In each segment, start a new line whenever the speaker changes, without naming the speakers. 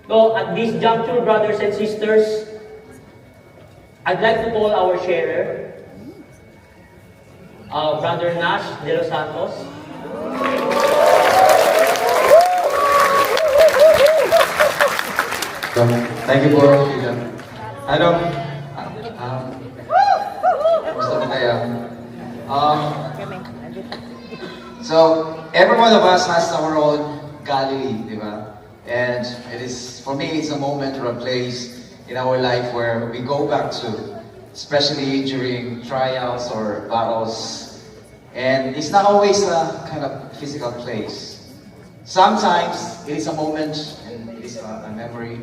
So at this juncture, brothers and sisters, I'd like to call our sharer, Brother Nash De Los Santos.
So, thank you for Hello. Gusto mo kayo? So, every one of us has our own Galilee, di ba? And it is, for me, it's a moment or a place in our life where we go back to, especially during trials or battles. And it's not always a kind of physical place. Sometimes it is a moment and it is a memory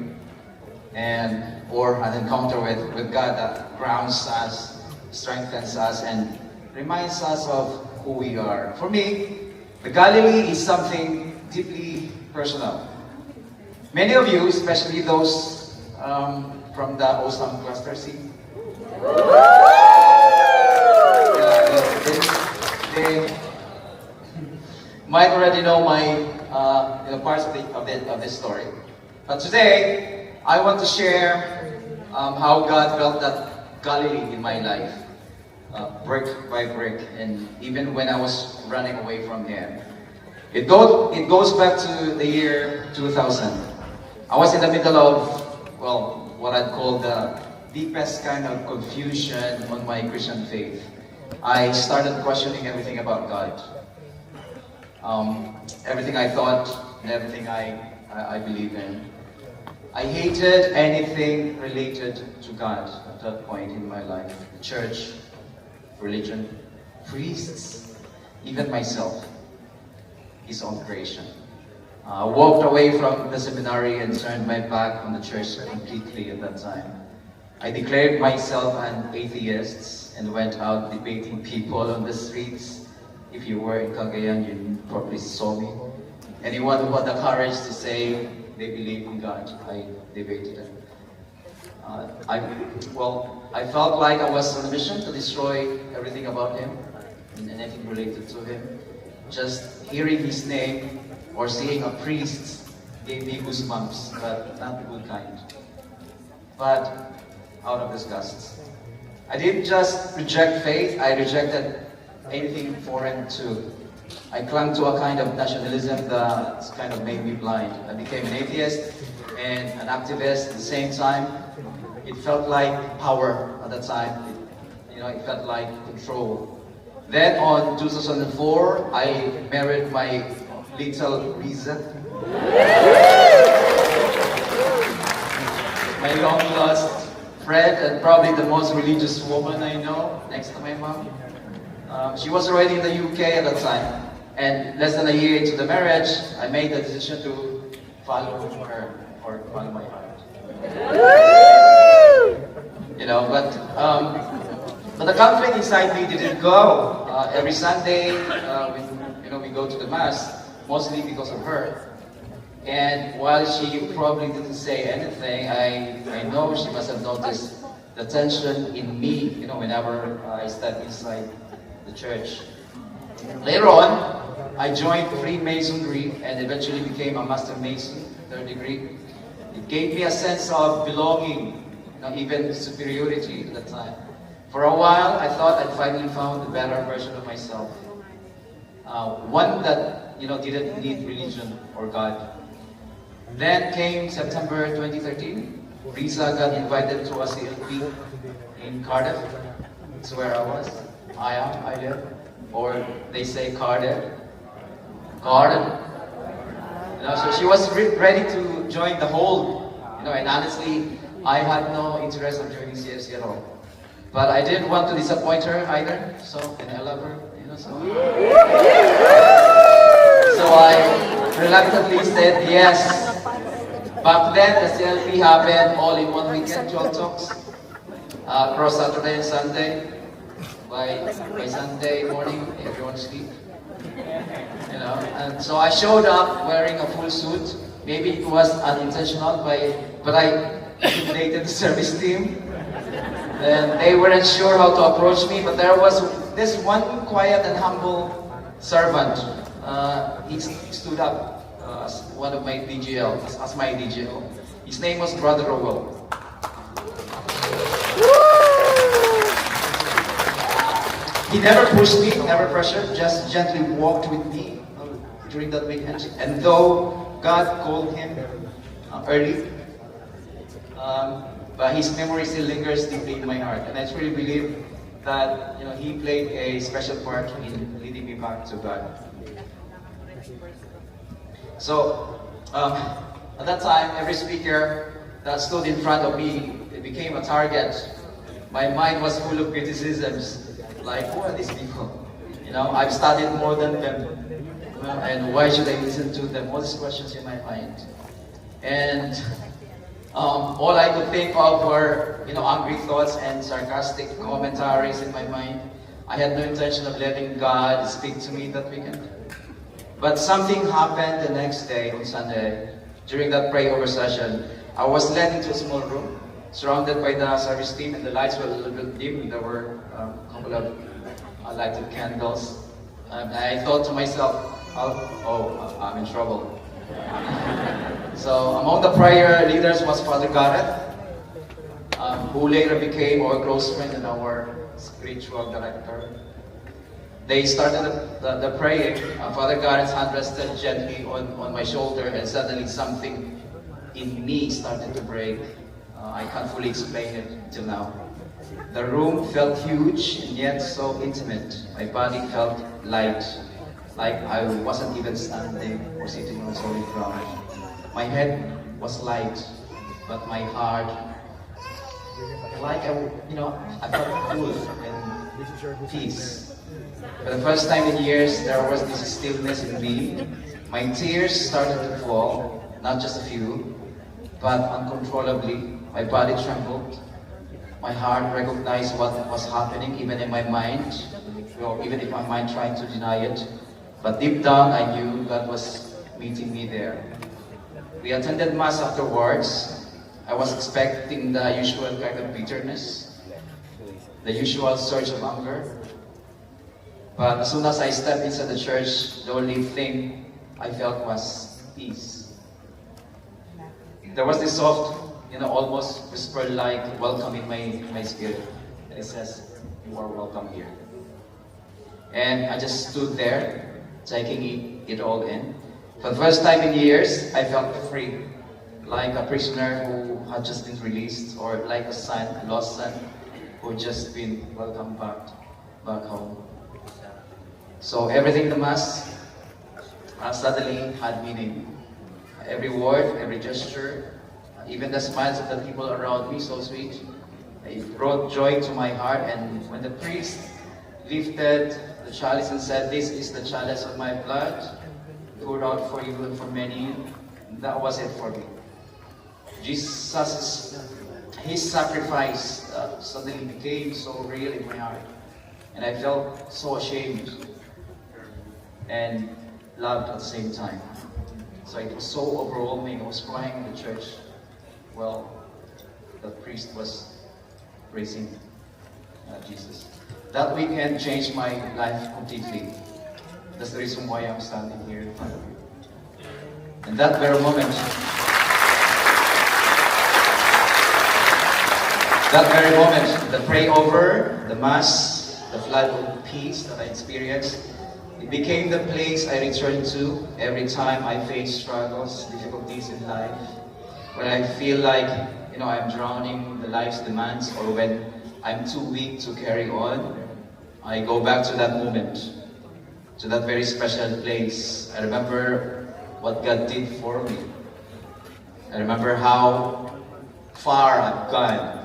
and or an encounter with God that grounds us, strengthens us, and reminds us of who we are. For me, the Galilee is something deeply personal. Many of you, especially those from the Osam Cluster C, they might already know my parts of this story. But today, I want to share how God built that Galilee in my life, brick by brick, and even when I was running away from Him. It goes back to the year 2000. I was in the middle of, well, what I'd call the deepest kind of confusion on my Christian faith. I started questioning everything about God. Everything I thought and everything I believe in. I hated anything related to God at that point in my life. The church, religion, priests, even myself, His own creation. I walked away from the seminary and turned my back on the church completely at that time. I declared myself an atheist and went out debating people on the streets. If you were in Cagayan, you probably saw me. Anyone who had the courage to say they believe in God, I debated them. I felt like I was on a mission to destroy everything about Him and anything related to Him. Just hearing His name or seeing a priest gave me goosebumps, but not the good kind. But out of disgust. I didn't just reject faith, I rejected anything foreign too. I clung to a kind of nationalism that kind of made me blind. I became an atheist and an activist at the same time. It felt like power at the time. It felt like control. Then on 2004, I married my little reason. My long lost friend and probably the most religious woman I know, next to my mom. She was already in the UK at that time. And less than a year into the marriage, I made the decision to follow her or follow my heart. But the conflict inside me didn't go. Every Sunday, we go to the mass, mostly because of her. And while she probably didn't say anything, I know she must have noticed the tension in me, whenever I stepped inside the church. Later on, I joined Freemasonry and eventually became a Master Mason, third degree. It gave me a sense of belonging, even superiority at that time. For a while, I thought I'd finally found a better version of myself. One that, didn't need religion or God. Then came September 2013. Risa got invited to a CLP in Cardiff. That's where I was. I live. Or they say Cardiff. Cardiff. So she was ready to join the whole, and honestly, I had no interest in joining CFC at all. But I didn't want to disappoint her either, and I love her, so I reluctantly said yes. Back then, the CLP happened all in one weekend, 12 talks, across Saturday and Sunday. By Sunday morning, everyone sleep. And so I showed up wearing a full suit. Maybe it was unintentional, but I intimidated the service team. And they weren't sure how to approach me, but there was this one quiet and humble servant. He stood up as one of my DGL, as my DGL. His name was Brother Rowell. He never pushed me, never pressured, just gently walked with me during that weekend. And though God called him early, but his memory still lingers deeply in my heart. And I truly believe that he played a special part in leading me back to God. So at that time, every speaker that stood in front of me became a target. My mind was full of criticisms. Like, who are these people? I've studied more than them. And why should I listen to them? All these questions in my mind. And all I could think of were, angry thoughts and sarcastic commentaries in my mind. I had no intention of letting God speak to me that weekend. But something happened the next day on Sunday. During that pray-over session, I was led into a small room, surrounded by the service team, and the lights were a little bit dim. There were a couple of lighted candles. And I thought to myself, I'm in trouble. So among the prayer leaders was Father Gareth, who later became our close friend and our spiritual director. They started the praying. Father Gareth's hand rested gently on my shoulder, and suddenly something in me started to break. I can't fully explain it till now. The room felt huge and yet so intimate. My body felt light, like I wasn't even standing or sitting on solid ground. My head was light, but my heart, like I felt full and peace. For the first time in years, there was this stillness in me. My tears started to fall, not just a few, but uncontrollably. My body trembled. My heart recognized what was happening, even in my mind, even if my mind tried to deny it. But deep down, I knew God was meeting me there. We attended Mass afterwards. I was expecting the usual kind of bitterness, the usual surge of anger. But as soon as I stepped inside the church, the only thing I felt was peace. There was this soft, almost whisper-like welcome in my spirit. And it says, "You are welcome here." And I just stood there, taking it all in. For the first time in years, I felt free, like a prisoner who had just been released, or like a lost son, who had just been welcomed back home. So everything in the Mass suddenly had meaning. Every word, every gesture, even the smiles of the people around me, so sweet. It brought joy to my heart. And when the priest lifted the chalice and said, "This is the chalice of my blood, poured out for you and for many," that was it for me. His sacrifice suddenly became so real in my heart. And I felt so ashamed and loved at the same time. So it was so overwhelming. I was crying in the church. Well, the priest was praising Jesus. That weekend changed my life completely. That's the reason why I'm standing here in front of you. And that very moment, the pray over, the Mass, the flood of peace that I experienced, it became the place I return to every time I face struggles, difficulties in life. When I feel like, I'm drowning in life's demands, or when I'm too weak to carry on, I go back to that moment, to that very special place. I remember what God did for me. I remember how far I've gone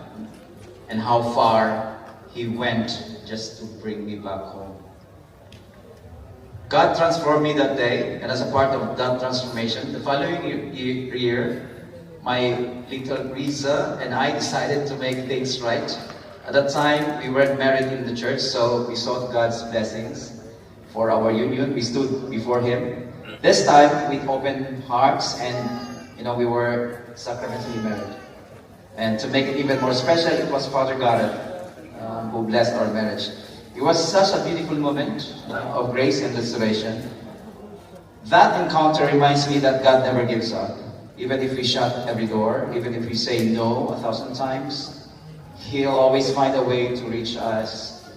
and how far He went just to bring me back home. God transformed me that day, and as a part of that transformation, the following year, my little Riza and I decided to make things right. At that time, we weren't married in the church, so we sought God's blessings for our union. We stood before Him. This time, with open hearts, and we were sacramentally married. And to make it even more special, it was Father Gareth who blessed our marriage. It was such a beautiful moment of grace and restoration. That encounter reminds me that God never gives up. Even if we shut every door, even if we say no 1,000 times, He'll always find a way to reach us.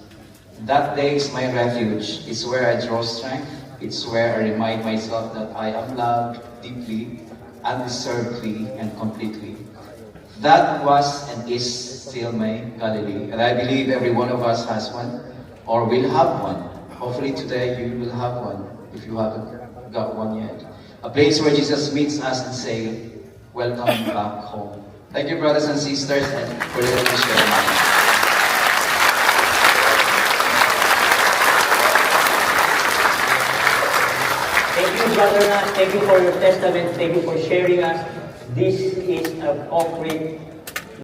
That day is my refuge. It's where I draw strength. It's where I remind myself that I am loved deeply, undeservedly, and completely. That was and is still my Galilee. And I believe every one of us has one, or will have one. Hopefully today you will have one, if you haven't got one yet. A place where Jesus meets us and say, welcome back home. Thank you, brothers and sisters, and for letting me share mine.
Thank you, Brother Nas. Thank you for your testament. Thank you for sharing us. This is a concrete